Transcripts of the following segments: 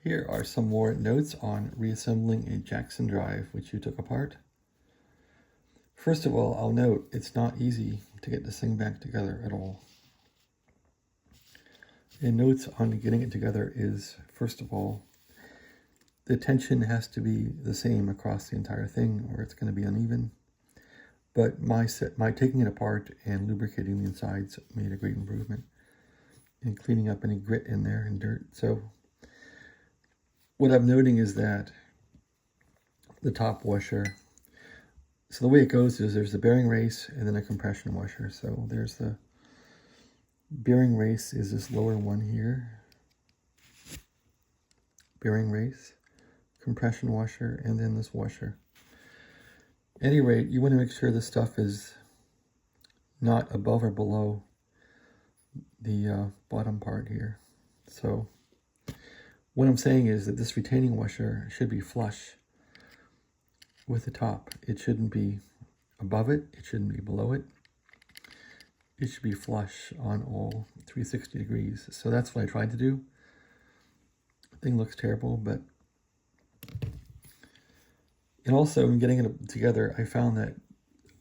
Here are some more notes on reassembling a Jackson Drive, which you took apart. First of all, I'll note it's not easy to get this thing back together at all. And notes on getting it together is, first of all, the tension has to be the same across the entire thing or it's going to be uneven. But my taking it apart and lubricating the insides made a great improvement in cleaning up any grit in there and dirt. So what I'm noting is that the top washer, so the way it goes is there's the bearing race and then a compression washer. So there's the bearing race is this lower one here. Bearing race, compression washer, and then this washer. At any rate, you want to make sure this stuff is not above or below the bottom part here. So what I'm saying is that this retaining washer should be flush with the top. It shouldn't be above it. It shouldn't be below it. It should be flush on all 360 degrees. So that's what I tried to do. The thing looks terrible, but... And also, in getting it together, I found that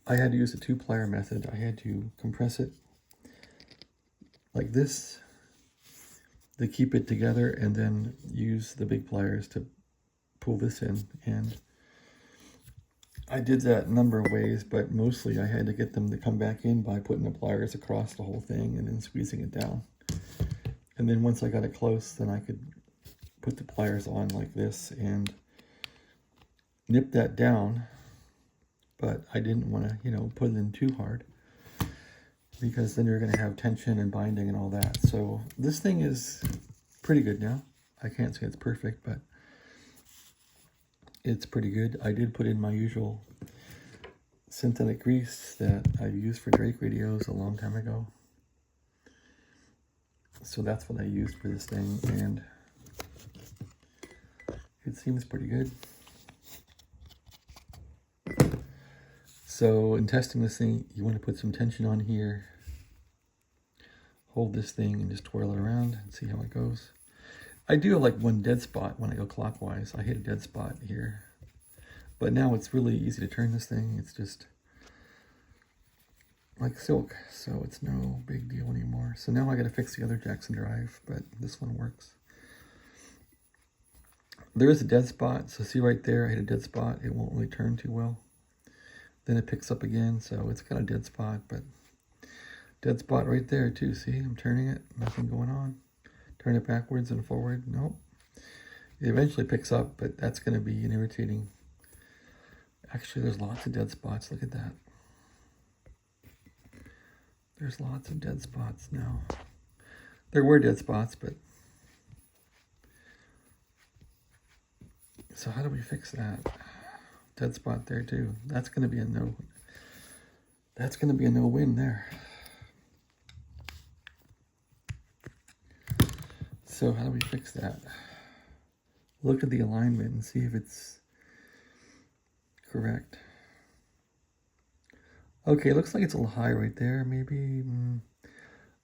I had to use the 2-plier method. I had to compress it like this to keep it together and then use the big pliers to pull this in. And I did that a number of ways, but mostly I had to get them to come back in by putting the pliers across the whole thing and then squeezing it down. And then once I got it close, then I could put the pliers on like this and nip that down. But I didn't want to, put it in too hard because then you're going to have tension and binding and all that. So this thing is pretty good now. I can't say it's perfect, but it's pretty good. I did put in my usual synthetic grease that I've used for Drake radios a long time ago. So that's what I used for this thing, and it seems pretty good. So in testing this thing, you want to put some tension on here. Hold this thing and just twirl it around and see how it goes. I do have like one dead spot when I go clockwise. I hit a dead spot here. But now it's really easy to turn this thing. It's just like silk. So it's no big deal anymore. So now I got to fix the other Jackson Drive, but this one works. There is a dead spot. So see right there, I hit a dead spot. It won't really turn too well. Then it picks up again. So it's got a dead spot, but dead spot right there too. See, I'm turning it. Nothing going on. Turn it backwards and forward. Nope. It eventually picks up, but that's going to be an irritating. Actually, there's lots of dead spots. Look at that. There's lots of dead spots now. There were dead spots, but... So how do we fix that? Dead spot there too. That's going to be a no. That's going to be a no-win there. So how do we fix that? Look at the alignment and see if it's correct. Okay, it looks like it's a little high right there, maybe.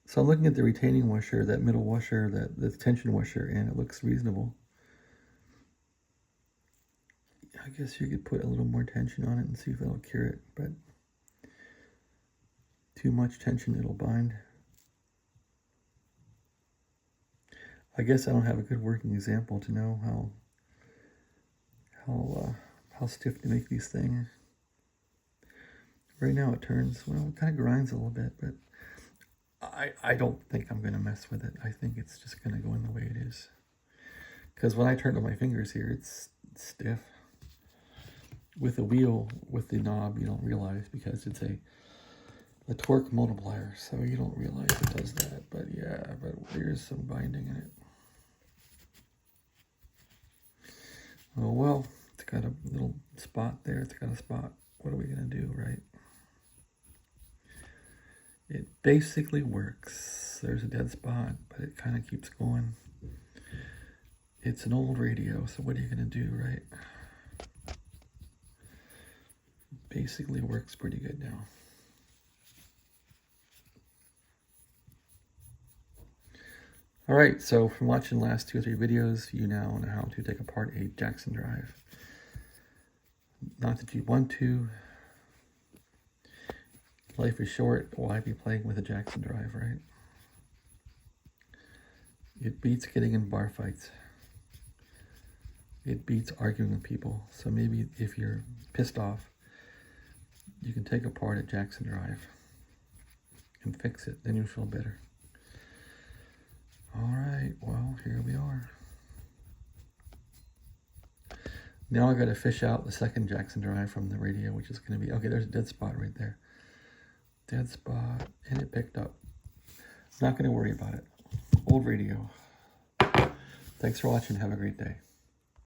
So I'm looking at the retaining washer, that middle washer, the tension washer, and it looks reasonable. I guess you could put a little more tension on it and see if it'll cure it, but too much tension, it'll bind. I guess I don't have a good working example to know how stiff to make these things. Right now it turns, well, it kind of grinds a little bit, but I don't think I'm going to mess with it. I think it's just going to go in the way it is. Because when I turn with my fingers here, it's stiff. With the wheel, with the knob, you don't realize because it's a torque multiplier, so you don't realize it does that. But yeah, but there's some binding in it. Oh well, it's got a little spot there. It's got a spot. What are we going to do, right? It basically works. There's a dead spot, but it kind of keeps going. It's an old radio, so what are you going to do, right? Basically works pretty good now. All right, so from watching the last 2 or 3 videos, you now know how to take apart a Jackson Drive. Not that you want to. Life is short. Why be playing with a Jackson Drive, right? It beats getting in bar fights. It beats arguing with people. So maybe if you're pissed off, you can take apart a Jackson Drive and fix it. Then you'll feel better. All right, well, here we are. Now I got to fish out the second Jackson Drive from the radio, which is going to be, okay, there's a dead spot right there. Dead spot, and it picked up. Not going to worry about it. Old radio. Thanks for watching. Have a great day.